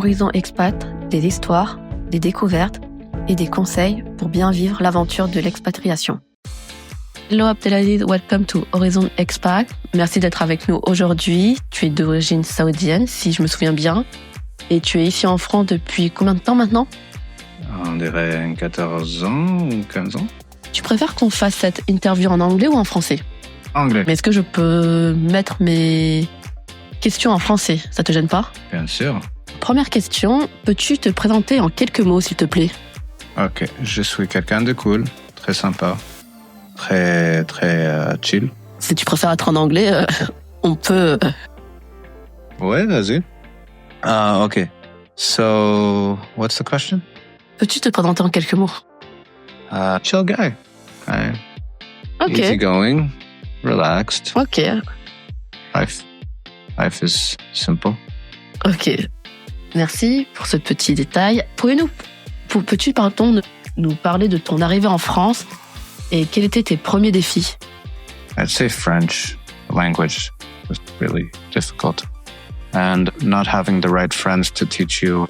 Horizon Expat, des histoires, des découvertes et des conseils pour bien vivre l'aventure de l'expatriation. Hello Abdelaziz, welcome to Horizon Expat. Merci d'être avec nous aujourd'hui. Tu es d'origine saoudienne, si je me souviens bien. Et tu es ici en France depuis combien de temps maintenant ? On dirait 14 ans ou 15 ans. Tu préfères qu'on fasse cette interview en anglais ou en français ? Anglais. Mais est-ce que je peux mettre mes questions en français ? Ça te gêne pas ? Bien sûr. Première question, peux-tu te présenter en quelques mots, s'il te plaît ? Ok, je suis quelqu'un de cool, très sympa, très chill. Si tu préfères être en anglais, on peut... Ouais, vas-y. Ok. So, what's the question? Peux-tu te présenter en quelques mots ? Chill guy. Ok. Easygoing, relaxed. Ok. Life is simple. Ok. Merci pour ce petit détail. Peux-tu nous parler de ton arrivée en France et quels étaient tes premiers défis ? I'd say French language was really difficult. And not having the right friends to teach you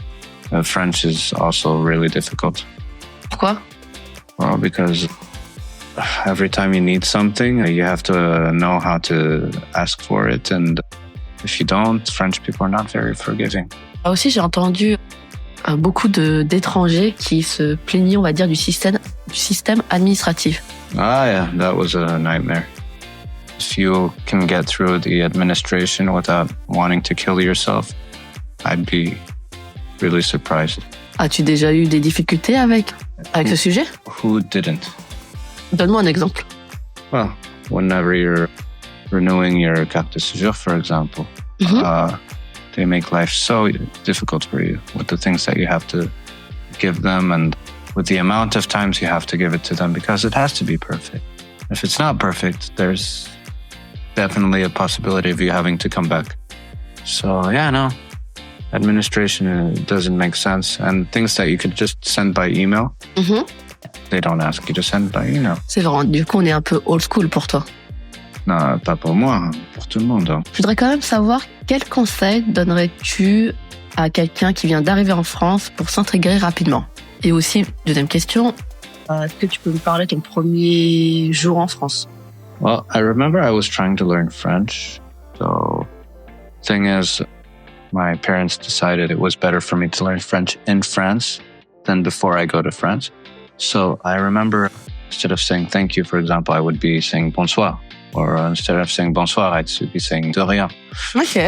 French is also really difficult. Pourquoi ? Well, because every time you need something, you have to know how to ask for it. And if you don't, French people are not very forgiving. Aussi, j'ai entendu beaucoup d'étrangers qui se plaignaient, on va dire, du système administratif. Yeah, that was a nightmare. If you can get through the administration without wanting to kill yourself, I'd be really surprised. As-tu déjà eu des difficultés avec ce sujet ? Who didn't? Donne-moi un exemple. Well, whenever you're renewing your carte de séjour, for example, they make life so difficult for you with the things that you have to give them and with the amount of times you have to give it to them because it has to be perfect. If it's not perfect, there's definitely a possibility of you having to come back. So, yeah, no. Administration doesn't make sense. And things that you could just send by email, they don't ask you to send by email. C'est vrai, du coup, on est un peu old school pour toi. Non, pas pour moi, pour tout le monde. Je voudrais quand même savoir quel conseil donnerais-tu à quelqu'un qui vient d'arriver en France pour s'intégrer rapidement ? Et aussi, deuxième question, est-ce que tu peux me parler de ton premier jour en France ? Well, I remember I was trying to learn French. So, thing is, my parents decided it was better for me to learn French in France than before I go to France. So I remember instead of saying thank you, for example, I would be saying bonsoir. Or instead of saying bonsoir, I'd be saying de rien. Ok.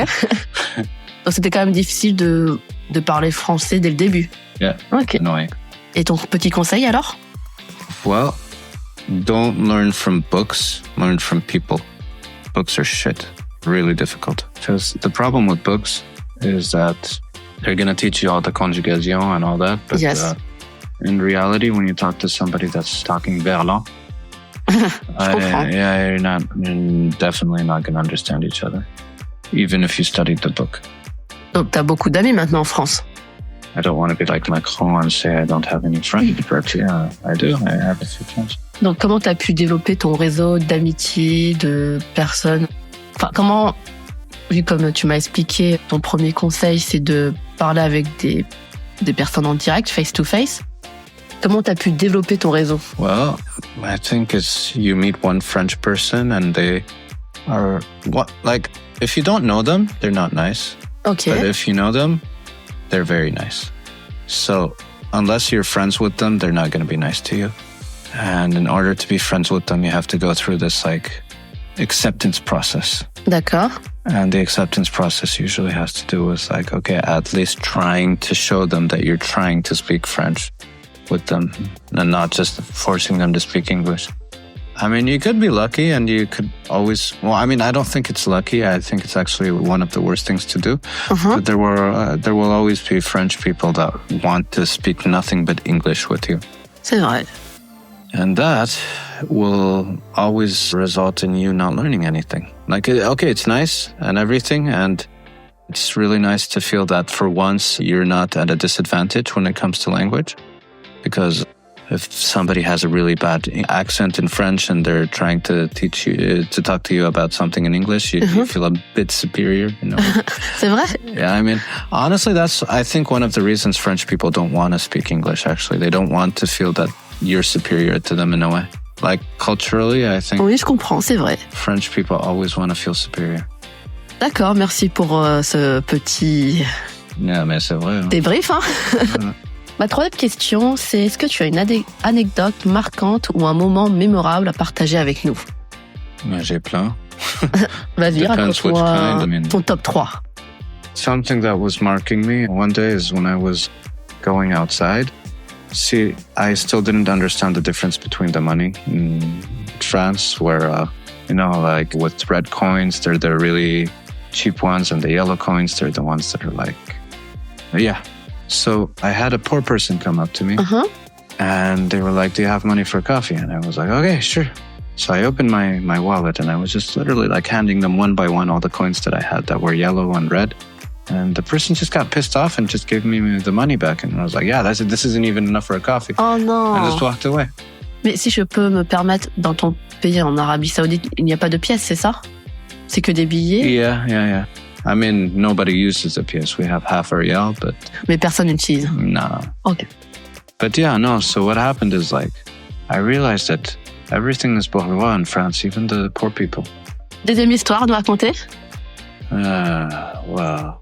Donc c'était quand même difficile de parler français dès le début. Yeah, ok. Annoying. Et ton petit conseil alors ? Well, don't learn from books, learn from people. Books are shit, really difficult. Because the problem with books is that they're going to teach you all the conjugation and all that. But yes. In reality, when you talk to somebody that's talking verlan, you're definitely not going to understand each other, even if you studied the book. Donc, t'as beaucoup d'amis maintenant en France. I don't want to be like Macron and say I don't have any friends, but yeah, I do. I have a few friends. Donc, comment t'as pu développer ton réseau d'amitié, de personnes ? Enfin, comment, vu comme tu m'as expliqué, ton premier conseil, c'est de parler avec des personnes en direct, face to face. Comment t'as pu développer ton réseau ? Well, I think it's you meet one French person and they are if you don't know them, they're not nice. Okay. But if you know them, they're very nice. So unless you're friends with them, they're not going to be nice to you. And in order to be friends with them, you have to go through this acceptance process. D'accord. And the acceptance process usually has to do with at least trying to show them that you're trying to speak French with them and not just forcing them to speak English. I mean, you could be lucky and you could always... Well, I mean, I don't think it's lucky. I think it's actually one of the worst things to do. But there will always be French people that want to speak nothing but English with you. C'est vrai. And that will always result in you not learning anything. It's nice and everything, and it's really nice to feel that for once you're not at a disadvantage when it comes to language. Because if somebody has a really bad accent in French and they're trying to teach you to talk to you about something in English, you feel a bit superior, you know. C'est vrai? Yeah, I mean, Honestly, that's, I think, one of the reasons French people don't want to speak English, actually. They don't want to feel that you're superior to them in a way. Like, culturally, I think Oui, je comprends, c'est vrai. French people always want to feel superior. D'accord, merci pour ce petit Yeah, mais c'est vrai. Hein. débrief. Hein. Ma troisième question, c'est est-ce que tu as une anecdote marquante ou un moment mémorable à partager avec nous? J'ai plein. Vas-y, raconte-moi kind, ton top 3. Something that was marking me one day is when I was going outside. See, I still didn't understand the difference between the money in France, where, like with red coins, they're the really cheap ones, and the yellow coins, they're the ones that are like, yeah. So I had a poor person come up to me, and they were like, do you have money for coffee? And I was like, okay, sure. So I opened my wallet, and I was just literally like handing them one by one all the coins that I had that were yellow and red. And the person just got pissed off and just gave me the money back. And I was like, yeah, this isn't even enough for a coffee. Oh non. And just walked away. Mais si je peux me permettre, dans ton pays, en Arabie Saoudite, il n'y a pas de pièces, c'est ça? C'est que des billets? Yeah. I mean, nobody uses a pièce. We have half a rial, but... Mais personne n'utilise? No. Okay. But yeah, no, so what happened is like, I realized that everything is bourgeois in France, even the poor people. Deuxième histoire à nous raconter? Well...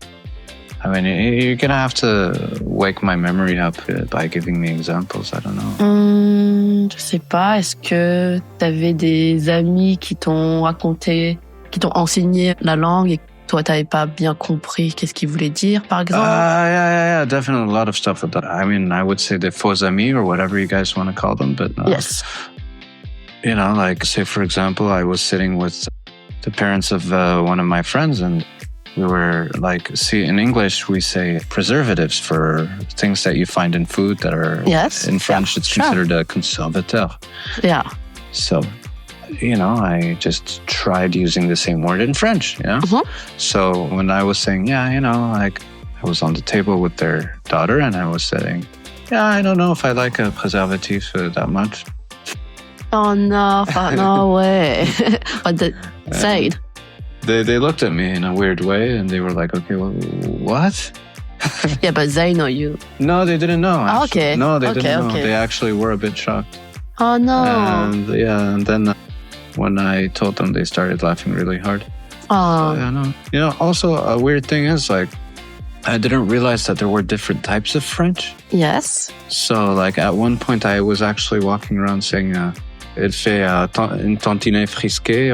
I mean, you're going to have to wake my memory up by giving me examples. I don't know. Je sais pas. Est-ce que t'avais des amis qui t'ont raconté, qui t'ont enseigné la langue et toi, t'avais pas bien compris qu'est-ce qu'ils voulaient dire, par exemple? Yeah, definitely a lot of stuff with that. I mean, I would say the faux amis or whatever you guys want to call them, but yes. Like, say, for example, I was sitting with the parents of one of my friends, and we were like, see, in English, we say preservatives for things that you find in food that are, in French, it's considered a conservateur. Yeah. So, I just tried using the same word in French, So when I was saying, like, I was on the table with their daughter and I was saying, I don't know if I like a preservative that much. Oh, no, no way. What did they say? They looked at me in a weird way and they were like, okay, well, what? Yeah, but they know you. No, they didn't know. Oh, okay. No, they didn't know. Okay. They actually were a bit shocked. Oh, no. And then when I told them, they started laughing really hard. Oh. So, also a weird thing is like, I didn't realize that there were different types of French. Yes. So like at one point I was actually walking around saying, elle fait une tantinet frisquée,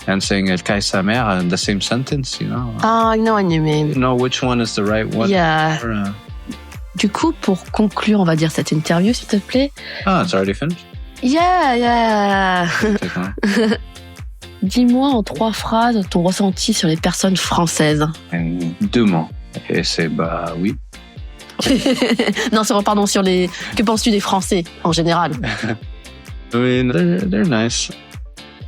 and saying elle caille sa mère in the same sentence, Oh, I know what you mean. You know which one is the right one? Yeah. Du coup, pour conclure, on va dire cette interview, s'il te plaît. It's already finished? Yeah. Dis-moi en 3 phrases ton ressenti sur les personnes françaises. En 2 mots. Et c'est oui. Non, pardon, sur les... Que penses-tu des Français en général? I mean, they're nice.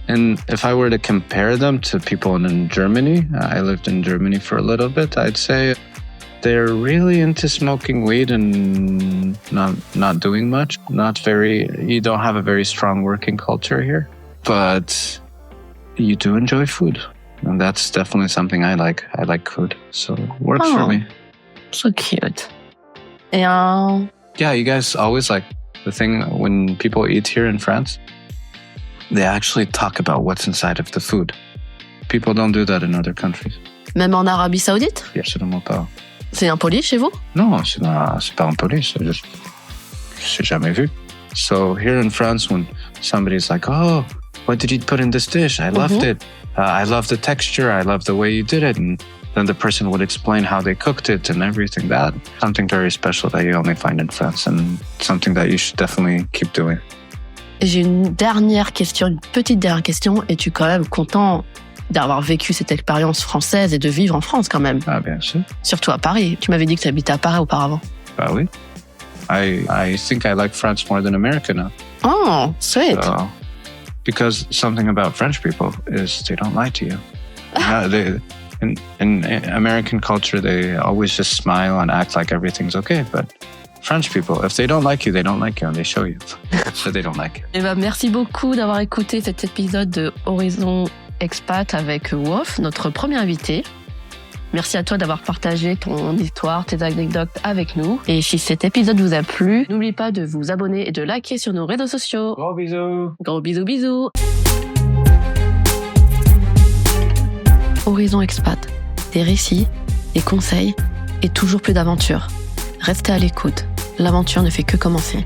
And if I were to compare them to people in Germany, I lived in Germany for a little bit, I'd say they're really into smoking weed and not doing much. You don't have a very strong working culture here, but you do enjoy food. And that's definitely something I like. I like food, so it works for me. So cute. Et Yeah, you guys always like the thing when people eat here in France, they actually talk about what's inside of the food. People don't do that in other countries. Même en Arabie Saoudite? Absolument pas. C'est impoli chez vous? Non, c'est pas impoli, c'est juste... J'ai jamais vu. So here in France, when somebody's like, oh, what did you put in this dish? I loved it. I love the texture. I love the way you did it. And then the person would explain how they cooked it and everything. That's something very special that you only find in France and something that you should definitely keep doing. J'ai une petite dernière question. Es-tu quand même content d'avoir vécu cette expérience française et de vivre en France quand même? Ah, bien sûr. Surtout à Paris. Tu m'avais dit que tu habitais à Paris auparavant. Bah oui. I think I like France more than America now. Oh, sweet. So, because something about French people is they don't lie to you. In American culture, they always just smile and act like everything's okay. But French people, if they don't like you, and they show you. So they don't like you. Eh ben, merci beaucoup d'avoir écouté cet épisode de Horizon Expat avec Wolf, notre premier invité. Merci à toi d'avoir partagé ton histoire, tes anecdotes avec nous. Et si cet épisode vous a plu, n'oublie pas de vous abonner et de liker sur nos réseaux sociaux. Gros bisous. Gros bisous, bisous. Horizon Expat, des récits, des conseils et toujours plus d'aventures. Restez à l'écoute, l'aventure ne fait que commencer.